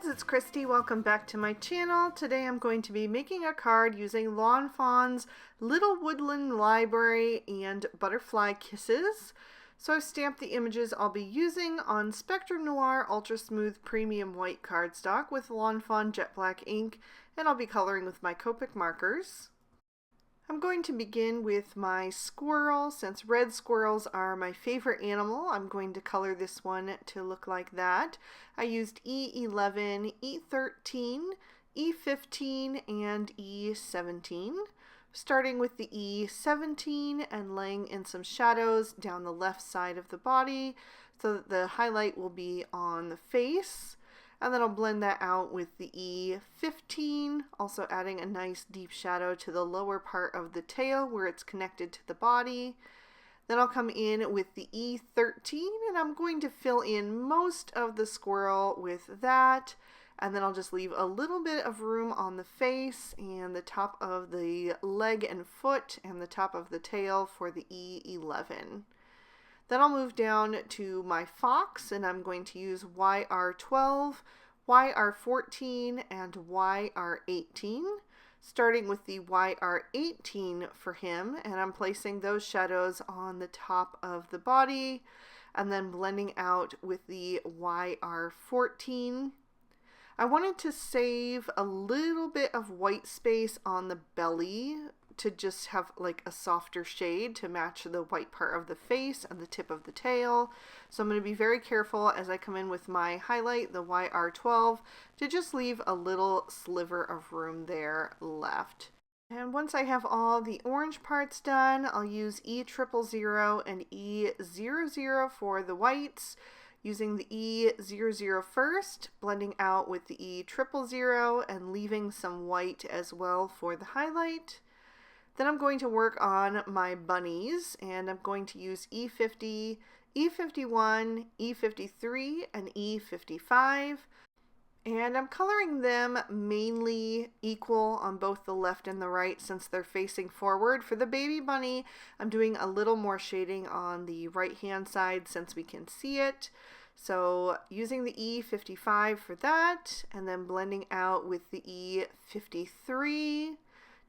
it's Christy. Welcome back to my channel. Today I'm going to be making a card using Lawn Fawn's Little Woodland Library and Butterfly Kisses. So I've stamped the images I'll be using on Spectrum Noir Ultra Smooth Premium White cardstock with Lawn Fawn Jet Black ink, and I'll be coloring with my Copic markers. I'm going to begin with my squirrel. Since red squirrels are my favorite animal, I'm going to color this one to look like that. I used E11, E13, E15, and E17. Starting with the E17 and laying in some shadows down the left side of the body so that the highlight will be on the face. And then I'll blend that out with the E15, also adding a nice deep shadow to the lower part of the tail where it's connected to the body. Then I'll come in with the E13 and I'm going to fill in most of the squirrel with that. And then I'll just leave a little bit of room on the face and the top of the leg and foot and the top of the tail for the E11. Then I'll move down to my fox, and I'm going to use YR12, YR14, and YR18, starting with the YR18 for him, and I'm placing those shadows on the top of the body, and then blending out with the YR14. I wanted to save a little bit of white space on the belly to just have like a softer shade to match the white part of the face and the tip of the tail. So I'm going to be very careful as I come in with my highlight, the YR12, to just leave a little sliver of room there left. And once I have all the orange parts done, I'll use E000 and E00 for the whites, using the E00 first, blending out with the E000 and leaving some white as well for the highlight. Then I'm going to work on my bunnies, and I'm going to use E50, E51, E53, and E55. And I'm coloring them mainly equal on both the left and the right since they're facing forward. For the baby bunny, I'm doing a little more shading on the right hand side since we can see it. So using the E55 for that, and then blending out with the E53.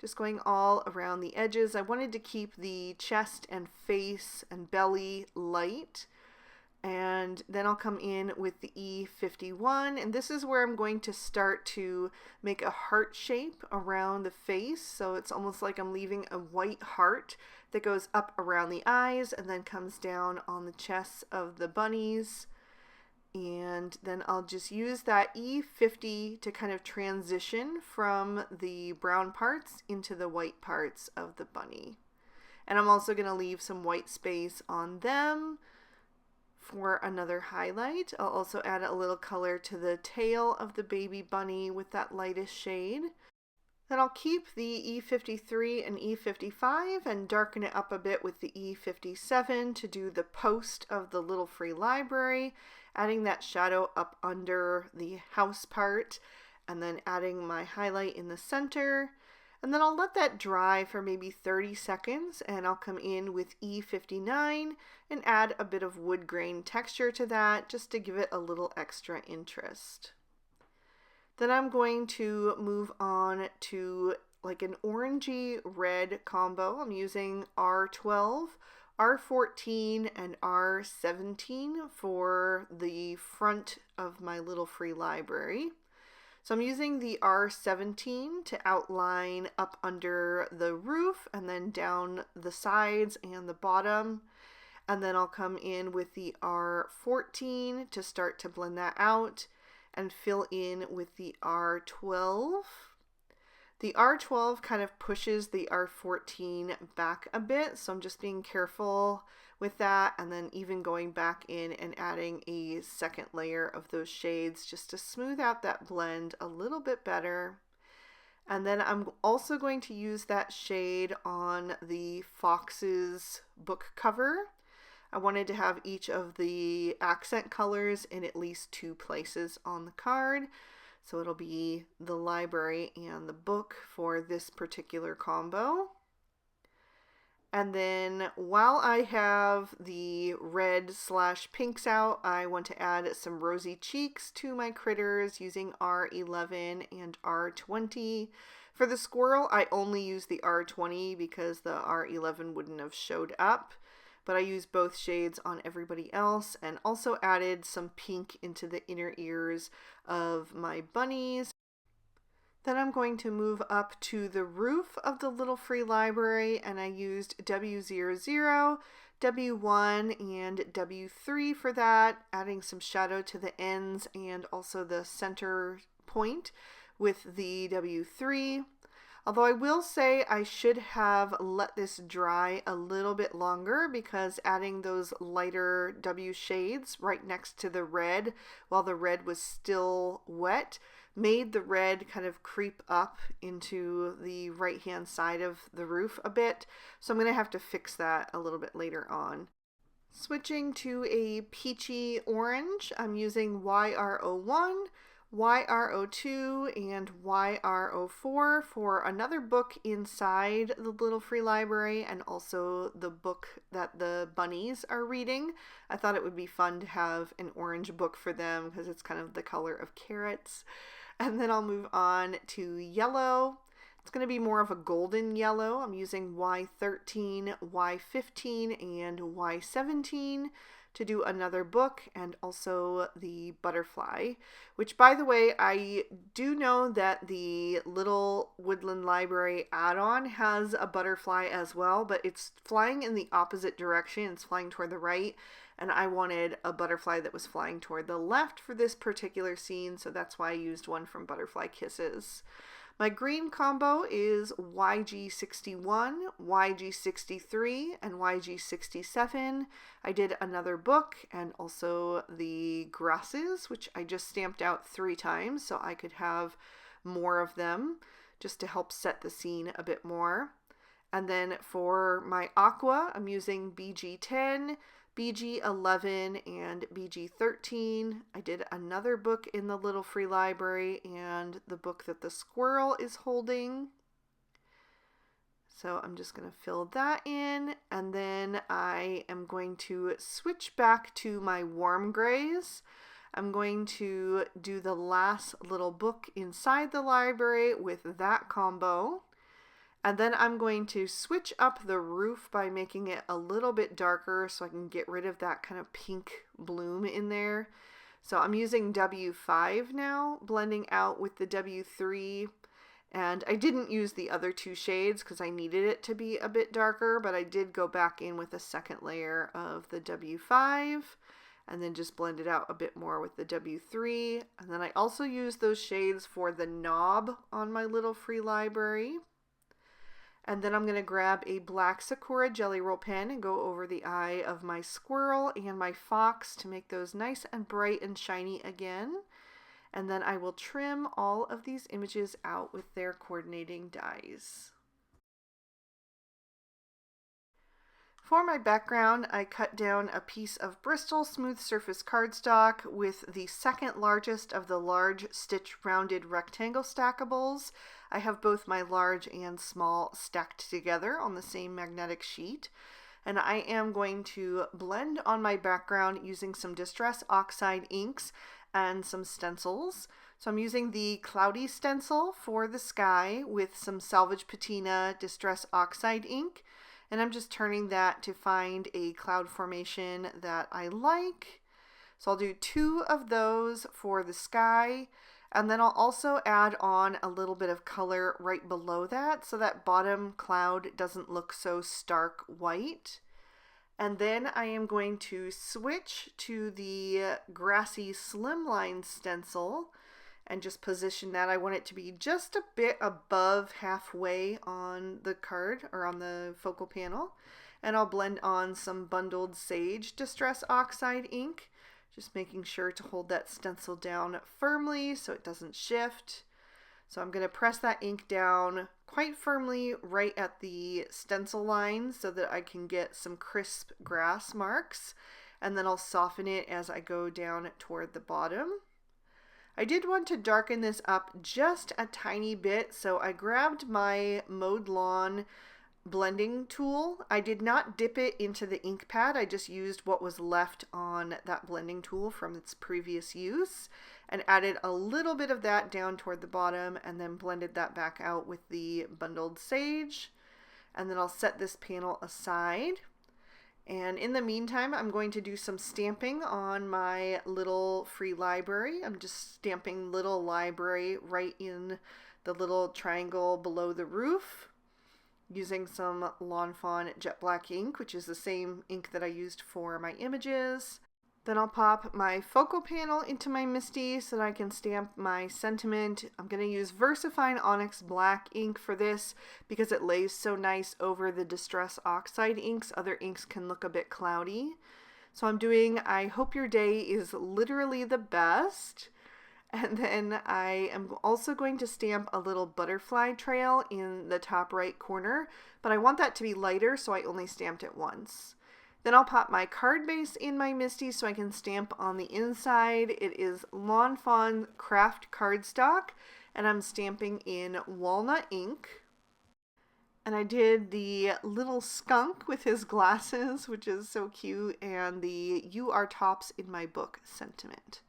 Just going all around the edges. I wanted to keep the chest and face and belly light. And then I'll come in with the E51, and this is where I'm going to start to make a heart shape around the face. So it's almost like I'm leaving a white heart that goes up around the eyes and then comes down on the chests of the bunnies. And then I'll just use that E50 to kind of transition from the brown parts into the white parts of the bunny. And I'm also going to leave some white space on them for another highlight. I'll also add a little color to the tail of the baby bunny with that lightest shade. Then I'll keep the E53 and E55 and darken it up a bit with the E57 to do the post of the little free library, adding that shadow up under the house part, and then adding my highlight in the center. And then I'll let that dry for maybe 30 seconds, and I'll come in with E59 and add a bit of wood grain texture to that just to give it a little extra interest. Then I'm going to move on to like an orangey red combo. I'm using R12, R14, and R17 for the front of my little free library. So I'm using the R17 to outline up under the roof and then down the sides and the bottom. And then I'll come in with the R14 to start to blend that out and fill in with the R12. The R12 kind of pushes the R14 back a bit, so I'm just being careful with that, and then even going back in and adding a second layer of those shades just to smooth out that blend a little bit better. And then I'm also going to use that shade on the fox's book cover. I wanted to have each of the accent colors in at least 2 places on the card. So it'll be the library and the book for this particular combo. And then while I have the red/pinks out, I want to add some rosy cheeks to my critters using R11 and R20. For the squirrel, I only use the R20 because the R11 wouldn't have showed up. But I used both shades on everybody else, and also added some pink into the inner ears of my bunnies. Then I'm going to move up to the roof of the Little Free Library, and I used W00, W1, and W3 for that, adding some shadow to the ends and also the center point with the W3. Although I will say I should have let this dry a little bit longer, because adding those lighter W shades right next to the red while the red was still wet made the red kind of creep up into the right hand side of the roof a bit. So I'm going to have to fix that a little bit later on. Switching to a peachy orange, I'm using YR01, YR02, and YR04 for another book inside the Little Free Library, and also the book that the bunnies are reading. I thought it would be fun to have an orange book for them because it's kind of the color of carrots. And then I'll move on to yellow. It's going to be more of a golden yellow. I'm using Y13, Y15, and Y17 to do another book, and also the butterfly, which, by the way, I do know that the Little Woodland Library add-on has a butterfly as well, but it's flying in the opposite direction. It's flying toward the right, and I wanted a butterfly that was flying toward the left for this particular scene, so that's why I used one from Butterfly Kisses. My green combo is YG61, YG63, and YG67. I did another book and also the grasses, which I just stamped out 3 times so I could have more of them just to help set the scene a bit more. And then for my aqua, I'm using BG10, BG11, and BG13. I did another book in the Little Free Library and the book that the squirrel is holding. So I'm just going to fill that in, and then I am going to switch back to my warm grays. I'm going to do the last little book inside the library with that combo. And then I'm going to switch up the roof by making it a little bit darker so I can get rid of that kind of pink bloom in there. So I'm using W5 now, blending out with the W3. And I didn't use the other 2 shades because I needed it to be a bit darker, but I did go back in with a second layer of the W5 and then just blend it out a bit more with the W3. And then I also used those shades for the knob on my Little Free Library. And then I'm going to grab a black Sakura Jelly Roll pen and go over the eye of my squirrel and my fox to make those nice and bright and shiny again. And then I will trim all of these images out with their coordinating dies. For my background, I cut down a piece of Bristol smooth surface cardstock with the second largest of the large stitch rounded rectangle stackables. I have both my large and small stacked together on the same magnetic sheet. And I am going to blend on my background using some Distress Oxide inks and some stencils. So I'm using the Cloudy stencil for the sky with some Salvage Patina Distress Oxide ink. And I'm just turning that to find a cloud formation that I like. So I'll do 2 of those for the sky. And then I'll also add on a little bit of color right below that so that bottom cloud doesn't look so stark white. And then I am going to switch to the Grassy Slimline stencil and just position that. I want it to be just a bit above halfway on the card or on the focal panel. And I'll blend on some Bundled Sage Distress Oxide ink, just making sure to hold that stencil down firmly so it doesn't shift. So I'm going to press that ink down quite firmly right at the stencil line so that I can get some crisp grass marks, and then I'll soften it as I go down toward the bottom. I did want to darken this up just a tiny bit, so I grabbed my Mowed Lawn blending tool. I did not dip it into the ink pad. I just used what was left on that blending tool from its previous use and added a little bit of that down toward the bottom and then blended that back out with the bundled sage. And then I'll set this panel aside. And in the meantime, I'm going to do some stamping on my little free library. I'm just stamping little library right in the little triangle below the roof, using some Lawn Fawn jet black ink, which is the same ink that I used for my images. Then I'll pop my focal panel into my MISTI so that I can stamp my sentiment. I'm going to use VersaFine Onyx black ink for this because it lays so nice over the Distress Oxide inks. Other inks can look a bit cloudy. So I'm doing I Hope Your Day is Literally the Best. And then I am also going to stamp a little butterfly trail in the top right corner, but I want that to be lighter, so I only stamped it once. Then I'll pop my card base in my MISTI so I can stamp on the inside. It is Lawn Fawn Craft cardstock, and I'm stamping in walnut ink. And I did the little skunk with his glasses, which is so cute, and the You Are Tops in My Book sentiment.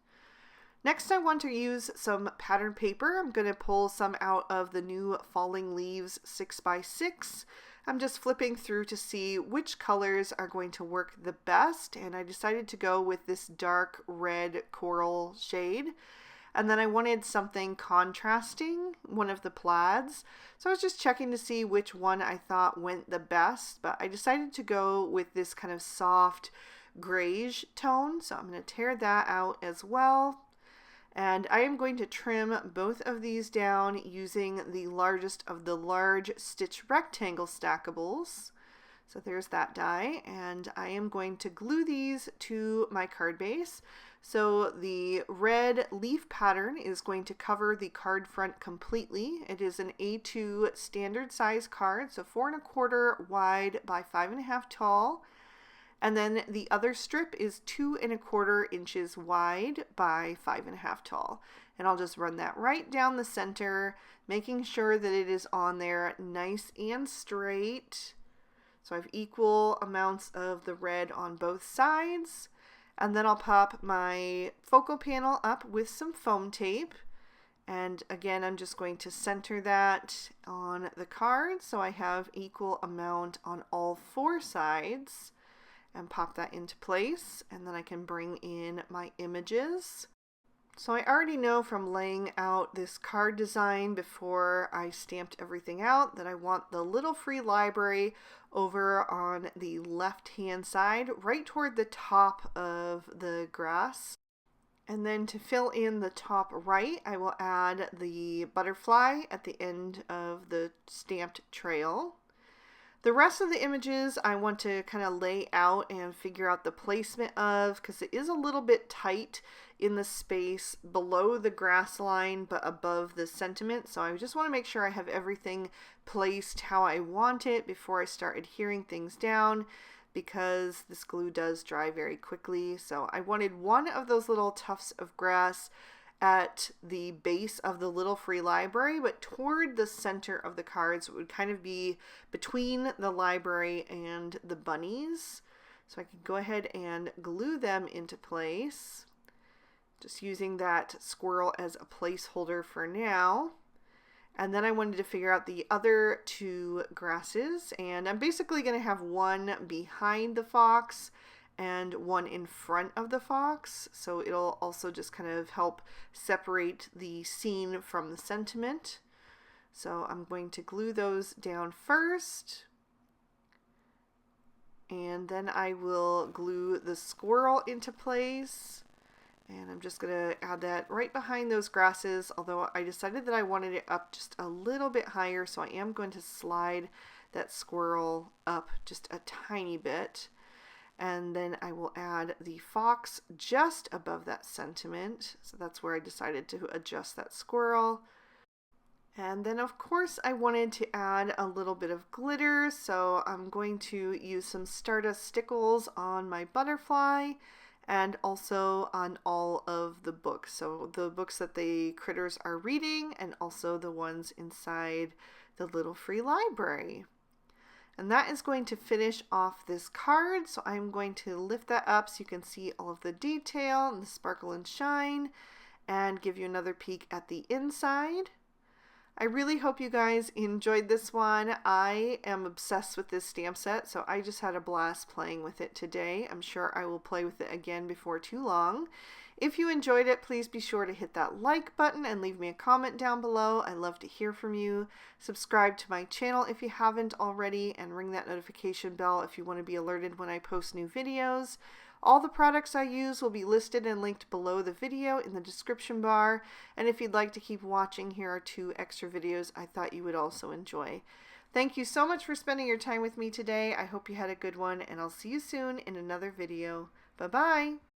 Next, I want to use some pattern paper. I'm going to pull some out of the new Falling Leaves 6x6. I'm just flipping through to see which colors are going to work the best, and I decided to go with this dark red coral shade. And then I wanted something contrasting, one of the plaids. So I was just checking to see which one I thought went the best, but I decided to go with this kind of soft grayish tone. So I'm going to tear that out as well. And I am going to trim both of these down using the largest of the large stitch rectangle stackables. So there's that die, and I am going to glue these to my card base. So the red leaf pattern is going to cover the card front completely. It is an A2 standard size card, so 4 1/4 wide by 5 1/2 tall. And then the other strip is 2 1/4 inches wide by 5 1/2 tall. And I'll just run that right down the center, making sure that it is on there nice and straight. So I have equal amounts of the red on both sides. And then I'll pop my focal panel up with some foam tape. And again, I'm just going to center that on the card so I have equal amount on all 4 sides. And pop that into place, and then I can bring in my images. So I already know from laying out this card design before I stamped everything out that I want the little free library over on the left hand side, right toward the top of the grass. And then to fill in the top right, I will add the butterfly at the end of the stamped trail. The rest of the images I want to kind of lay out and figure out the placement of, because it is a little bit tight in the space below the grass line but above the sentiment. So I just want to make sure I have everything placed how I want it before I start adhering things down, because this glue does dry very quickly. So I wanted one of those little tufts of grass at the base of the little free library, but toward the center of the cards. It would kind of be between the library and the bunnies. So I can go ahead and glue them into place, just using that squirrel as a placeholder for now. And then I wanted to figure out the other 2 grasses, and I'm basically going to have one behind the fox and one in front of the fox, so it'll also just kind of help separate the scene from the sentiment. So I'm going to glue those down first, and then I will glue the squirrel into place, and I'm just going to add that right behind those grasses, although I decided that I wanted it up just a little bit higher, so I am going to slide that squirrel up just a tiny bit. And then I will add the fox just above that sentiment. So that's where I decided to adjust that squirrel. And then of course I wanted to add a little bit of glitter. So I'm going to use some Stardust stickles on my butterfly and also on all of the books. So the books that the critters are reading and also the ones inside the little free library. And that is going to finish off this card. So I'm going to lift that up so you can see all of the detail and the sparkle and shine, and give you another peek at the inside. I really hope you guys enjoyed this one. I am obsessed with this stamp set, so I just had a blast playing with it today. I'm sure I will play with it again before too long. If you enjoyed it, please be sure to hit that like button and leave me a comment down below. I love to hear from you. Subscribe to my channel if you haven't already, and ring that notification bell if you want to be alerted when I post new videos. All the products I use will be listed and linked below the video in the description bar, and if you'd like to keep watching, here are 2 extra videos I thought you would also enjoy. Thank you so much for spending your time with me today. I hope you had a good one, and I'll see you soon in another video. Bye-bye!